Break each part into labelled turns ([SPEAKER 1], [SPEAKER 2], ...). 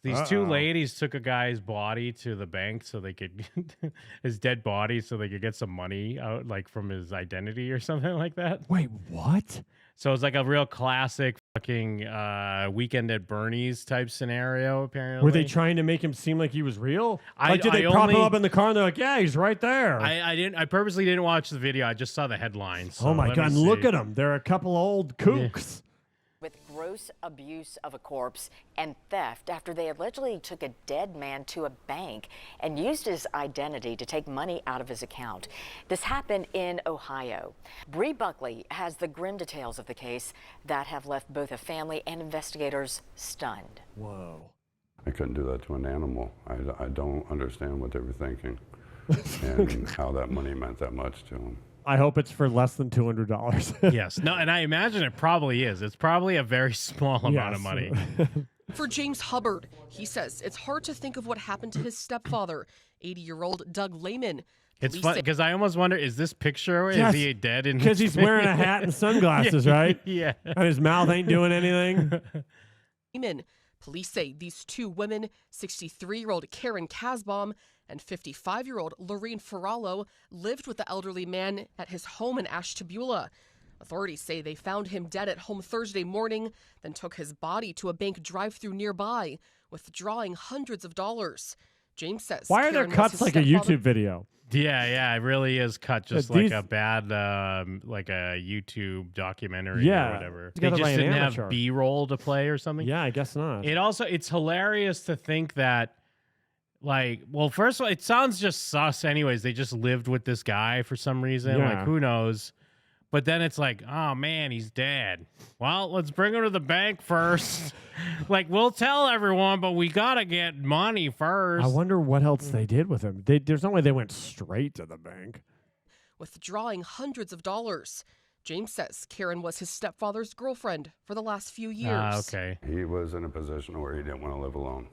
[SPEAKER 1] These two ladies took a guy's body to the bank so they could his dead body so they could get some money out, like from his identity or something like that.
[SPEAKER 2] Wait, what?
[SPEAKER 1] So it's like a real classic fucking Weekend at Bernie's type scenario. Apparently,
[SPEAKER 2] Were they trying to make him seem like he was real? Like, did
[SPEAKER 1] I
[SPEAKER 2] they prop him
[SPEAKER 1] only-
[SPEAKER 2] up in the car and they're like, "Yeah, he's right there."
[SPEAKER 1] I purposely didn't watch the video. I just saw the headlines. So
[SPEAKER 2] oh my
[SPEAKER 1] let
[SPEAKER 2] god!
[SPEAKER 1] me
[SPEAKER 2] And look
[SPEAKER 1] see.
[SPEAKER 2] at them. They're a couple old kooks.
[SPEAKER 3] With gross abuse of a corpse and theft after they allegedly took a dead man to a bank and used his identity to take money out of his account. This happened in Ohio. Bree Buckley has the grim details of the case that have left both a family and investigators stunned.
[SPEAKER 2] Whoa.
[SPEAKER 4] I couldn't do that to an animal. I don't understand what they were thinking and how that money meant that much to them.
[SPEAKER 2] I hope it's for less than $200.
[SPEAKER 1] Yes. No, and I imagine it probably is. It's probably a very small amount of money.
[SPEAKER 5] For James Hubbard, he says it's hard to think of what happened to his stepfather, 80-year-old Doug Lehman.
[SPEAKER 1] It's fun because I almost wonder, is this picture,
[SPEAKER 2] Yes,
[SPEAKER 1] is he dead?
[SPEAKER 2] Because he's wearing a hat and sunglasses, right?
[SPEAKER 1] Yeah.
[SPEAKER 2] And his mouth ain't doing anything.
[SPEAKER 5] Lehman. Police say these two women, 63-year-old Karen Kasbaum and 55-year-old Lorraine Ferrallo, lived with the elderly man at his home in Ashtabula. Authorities say they found him dead at home Thursday morning, then took his body to a bank drive-thru nearby, withdrawing hundreds of dollars. James says,
[SPEAKER 2] Why are there
[SPEAKER 5] Karen was
[SPEAKER 2] cuts
[SPEAKER 5] his
[SPEAKER 2] like a
[SPEAKER 5] stepfather-
[SPEAKER 2] YouTube video?
[SPEAKER 1] Yeah, it really is cut just
[SPEAKER 2] These-
[SPEAKER 1] like a bad, like a YouTube documentary
[SPEAKER 2] Yeah.
[SPEAKER 1] or whatever.
[SPEAKER 2] It's
[SPEAKER 1] They
[SPEAKER 2] gotta
[SPEAKER 1] just
[SPEAKER 2] be an
[SPEAKER 1] didn't
[SPEAKER 2] amateur.
[SPEAKER 1] have B-roll to play or something.
[SPEAKER 2] Yeah, I guess not.
[SPEAKER 1] It's hilarious to think that, like, well, first of all, it sounds just sus anyways. They just lived with this guy for some reason.
[SPEAKER 2] Yeah.
[SPEAKER 1] Like, who knows? But then it's like, oh, man, he's dead. Well, let's bring him to the bank first. Like, we'll tell everyone, but we got to get money first.
[SPEAKER 2] I wonder what else they did with him. There's no way they went straight to the bank.
[SPEAKER 5] withdrawing hundreds of dollars. James says Karen was his stepfather's girlfriend for the last few years.
[SPEAKER 1] Okay.
[SPEAKER 4] He was in a position where he didn't want to live alone.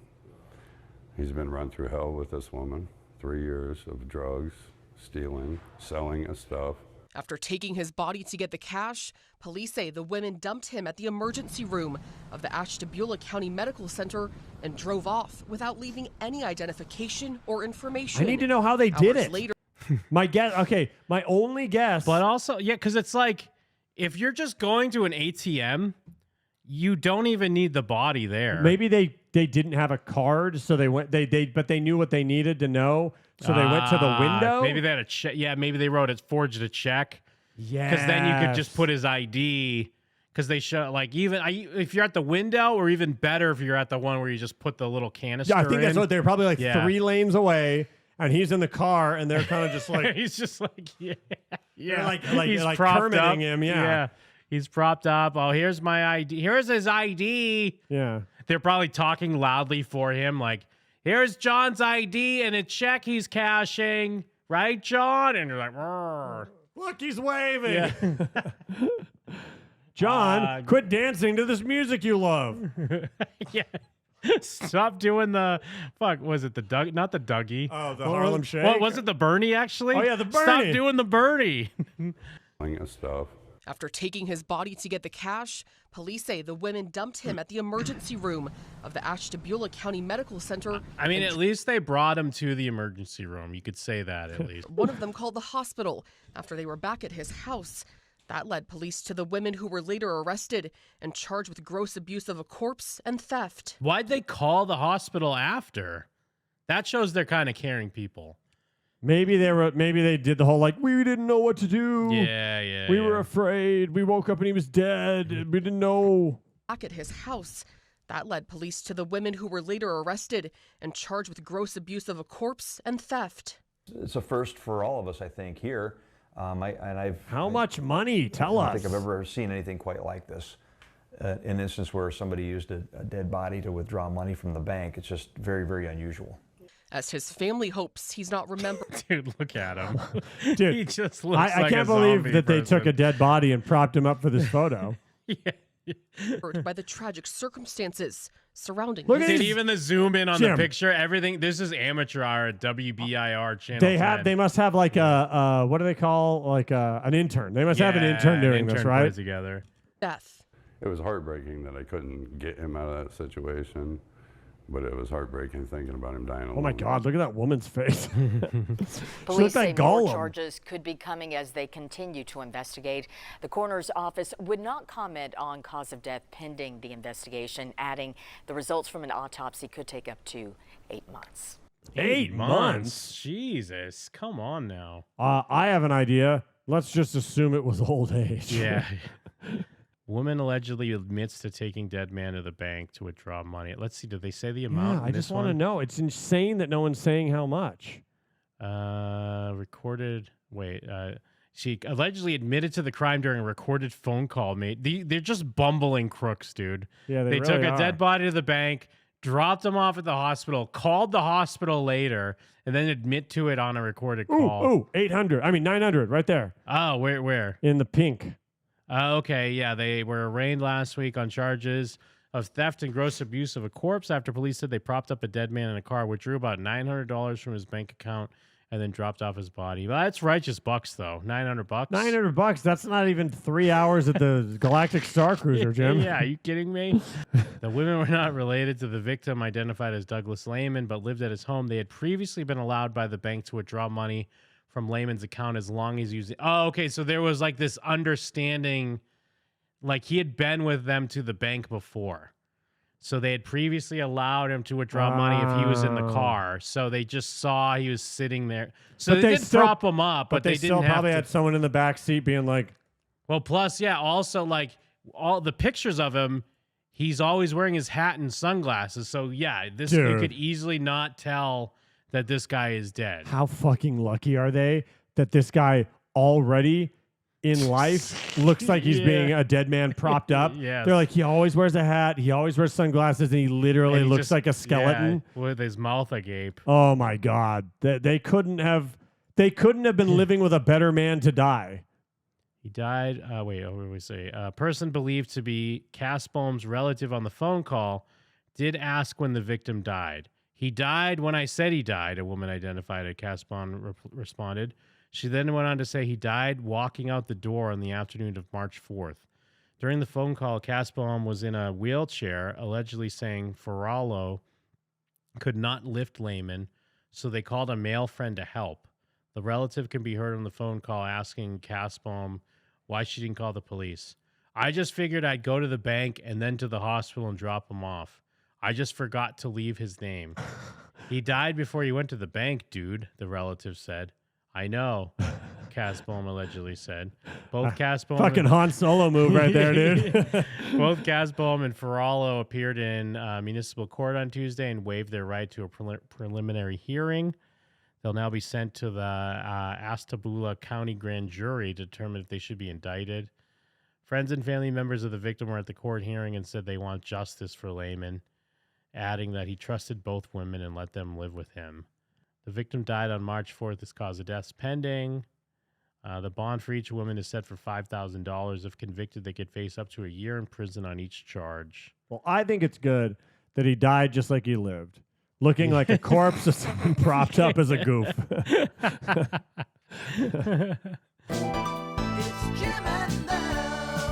[SPEAKER 4] He's been run through hell with this woman. 3 years of drugs, stealing, selling of stuff.
[SPEAKER 5] After taking his body to get the cash, police say the women dumped him at the emergency room of the Ashtabula County Medical Center and drove off without leaving any identification or information.
[SPEAKER 2] I need to know how they did
[SPEAKER 5] Hours
[SPEAKER 2] it.
[SPEAKER 5] Later,
[SPEAKER 2] My only guess.
[SPEAKER 1] But also, yeah, because it's like, if you're just going to an ATM, you don't even need the body there.
[SPEAKER 2] Maybe they didn't have a card, so they went. But they knew what they needed to know, so they went to the window.
[SPEAKER 1] Maybe they had a check. Yeah, maybe they forged a check.
[SPEAKER 2] Yeah,
[SPEAKER 1] Because then you could just put his ID. Because they show, like, if you're at the window, or even better if you're at the one where you just put the little canister.
[SPEAKER 2] Yeah, I think that's
[SPEAKER 1] in.
[SPEAKER 2] what they're probably like 3 lanes away, and he's in the car, and they're kind of just like
[SPEAKER 1] he's just like yeah,
[SPEAKER 2] They're like
[SPEAKER 1] he's
[SPEAKER 2] like
[SPEAKER 1] propped
[SPEAKER 2] Kermiting
[SPEAKER 1] up.
[SPEAKER 2] him. Yeah.
[SPEAKER 1] He's propped up. Oh, here's my ID. Here's his ID.
[SPEAKER 2] Yeah.
[SPEAKER 1] They're probably talking loudly for him, like, here's John's ID and a check he's cashing, right, John? And you're like, "Rrr."
[SPEAKER 2] Look, he's waving.
[SPEAKER 1] Yeah.
[SPEAKER 2] John, quit dancing to this music you love.
[SPEAKER 1] Yeah. Stop doing the was it the Doug? Not the Dougie.
[SPEAKER 2] Oh, the Harlem Shake.
[SPEAKER 1] What was it? The Bernie actually?
[SPEAKER 2] Oh yeah, the Bernie.
[SPEAKER 1] Stop doing the Bernie.
[SPEAKER 4] Selling of stuff.
[SPEAKER 5] after taking his body to get the cash, police say the women dumped him at the emergency room of the Ashtabula County Medical Center.
[SPEAKER 1] I mean, at least they brought him to the emergency room. You could say that at least.
[SPEAKER 5] One of them called the hospital after they were back at his house. That led police to the women who were later arrested and charged with gross abuse of a corpse and theft.
[SPEAKER 1] Why'd they call the hospital after? That shows they're kind of caring people.
[SPEAKER 2] Maybe they did the whole like, we didn't know what to do.
[SPEAKER 1] Yeah.
[SPEAKER 2] We were afraid. We woke up and he was dead. We didn't know.
[SPEAKER 5] Back at his house. That led police to the women who were later arrested and charged with gross abuse of a corpse and theft.
[SPEAKER 6] It's a first for all of us, I think, here.
[SPEAKER 2] How much money? Tell us.
[SPEAKER 6] I don't think I've ever seen anything quite like this. An instance where somebody used a dead body to withdraw money from the bank. It's just very, very unusual.
[SPEAKER 5] As his family hopes he's not remembered.
[SPEAKER 1] Dude, look at him.
[SPEAKER 2] Dude,
[SPEAKER 1] he just looks
[SPEAKER 2] I
[SPEAKER 1] like
[SPEAKER 2] can't
[SPEAKER 1] a
[SPEAKER 2] believe
[SPEAKER 1] zombie
[SPEAKER 2] that they
[SPEAKER 1] person.
[SPEAKER 2] took a dead body and propped him up for this photo.
[SPEAKER 5] by the tragic circumstances surrounding
[SPEAKER 2] Look
[SPEAKER 5] his
[SPEAKER 2] at
[SPEAKER 1] Dude,
[SPEAKER 2] these-
[SPEAKER 1] even the zoom in on
[SPEAKER 2] Jim.
[SPEAKER 1] the picture, everything. This is amateur hour at WBIR channel.
[SPEAKER 2] They
[SPEAKER 1] 10.
[SPEAKER 2] they must have like a what do they call like an intern? They must have an intern doing this,
[SPEAKER 1] put
[SPEAKER 2] right?
[SPEAKER 1] it together.
[SPEAKER 5] death.
[SPEAKER 4] It was heartbreaking that I couldn't get him out of that situation. But it was heartbreaking thinking about him dying alone.
[SPEAKER 2] Oh my God, look at that woman's face.
[SPEAKER 3] Police say
[SPEAKER 2] like
[SPEAKER 3] more
[SPEAKER 2] Gollum.
[SPEAKER 3] charges could be coming as they continue to investigate. The coroner's office would not comment on cause of death pending the investigation, adding the results from an autopsy could take up to 8 months.
[SPEAKER 2] 8 months?
[SPEAKER 1] Jesus, come on now.
[SPEAKER 2] I have an idea. Let's just assume it was old age.
[SPEAKER 1] Yeah. Woman allegedly admits to taking dead man to the bank to withdraw money. Let's see, did they say the amount?
[SPEAKER 2] Yeah, I just want to know. It's insane that no one's saying how much.
[SPEAKER 1] She allegedly admitted to the crime during a recorded phone call. They're just bumbling crooks, dude.
[SPEAKER 2] Yeah,
[SPEAKER 1] they
[SPEAKER 2] really
[SPEAKER 1] took a
[SPEAKER 2] are.
[SPEAKER 1] dead body to the bank, dropped him off at the hospital, called the hospital later, and then admit to it on a recorded call.
[SPEAKER 2] Ooh, 900, right there.
[SPEAKER 1] Oh, where?
[SPEAKER 2] In the pink.
[SPEAKER 1] Okay, yeah, they were arraigned last week on charges of theft and gross abuse of a corpse after police said they propped up a dead man in a car, withdrew about $900 from his bank account, and then dropped off his body. Well, that's righteous bucks, though. $900.
[SPEAKER 2] $900. That's not even 3 hours at the Galactic Star Cruiser, Jim.
[SPEAKER 1] Yeah, are you kidding me? The women were not related to the victim, identified as Douglas Lehman, but lived at his home. They had previously been allowed by the bank to withdraw money from Lehman's account as long as using. Oh, okay. So there was like this understanding, like he had been with them to the bank before. So they had previously allowed him to withdraw money if he was in the car. So they just saw he was sitting there. So they did prop him up, but they
[SPEAKER 2] still
[SPEAKER 1] didn't
[SPEAKER 2] probably
[SPEAKER 1] have
[SPEAKER 2] had someone in the back seat being like,
[SPEAKER 1] well, plus, yeah, also like all the pictures of him, he's always wearing his hat and sunglasses. So yeah, you could easily not tell that this guy is dead.
[SPEAKER 2] how fucking lucky are they that this guy already in life looks like he's being a dead man propped up?
[SPEAKER 1] Yes.
[SPEAKER 2] They're like, he always wears a hat, he always wears sunglasses, and he literally
[SPEAKER 1] And he
[SPEAKER 2] looks
[SPEAKER 1] just-
[SPEAKER 2] like a skeleton.
[SPEAKER 1] yeah, with his mouth agape.
[SPEAKER 2] Oh my God. They couldn't have been living with a better man to die.
[SPEAKER 1] He died. What do we say? A person believed to be Casbohm's relative on the phone call did ask when the victim died. He died when I said he died, a woman identified as Casbohm responded. She then went on to say he died walking out the door on the afternoon of March 4th. During the phone call, Casbohm was in a wheelchair, allegedly saying Ferrallo could not lift Lehman, so they called a male friend to help. The relative can be heard on the phone call asking Casbohm why she didn't call the police. I just figured I'd go to the bank and then to the hospital and drop him off. I just forgot to leave his name. He died before he went to the bank, dude, the relative said. I know, Casbohm allegedly said. Both Casbohm
[SPEAKER 2] Fucking Han Solo move right there, dude.
[SPEAKER 1] Both Casbohm and Ferrallo appeared in municipal court on Tuesday and waived their right to a preliminary hearing. They'll now be sent to the Ashtabula County Grand Jury to determine if they should be indicted. Friends and family members of the victim were at the court hearing and said they want justice for Lehman, adding that he trusted both women and let them live with him. The victim died on March 4th. His cause of death is pending. The bond for each woman is set for $5,000. If convicted, they could face up to a year in prison on each charge.
[SPEAKER 2] Well, I think it's good that he died just like he lived, looking like a corpse of someone propped up as a goof.
[SPEAKER 7] It's Jim and the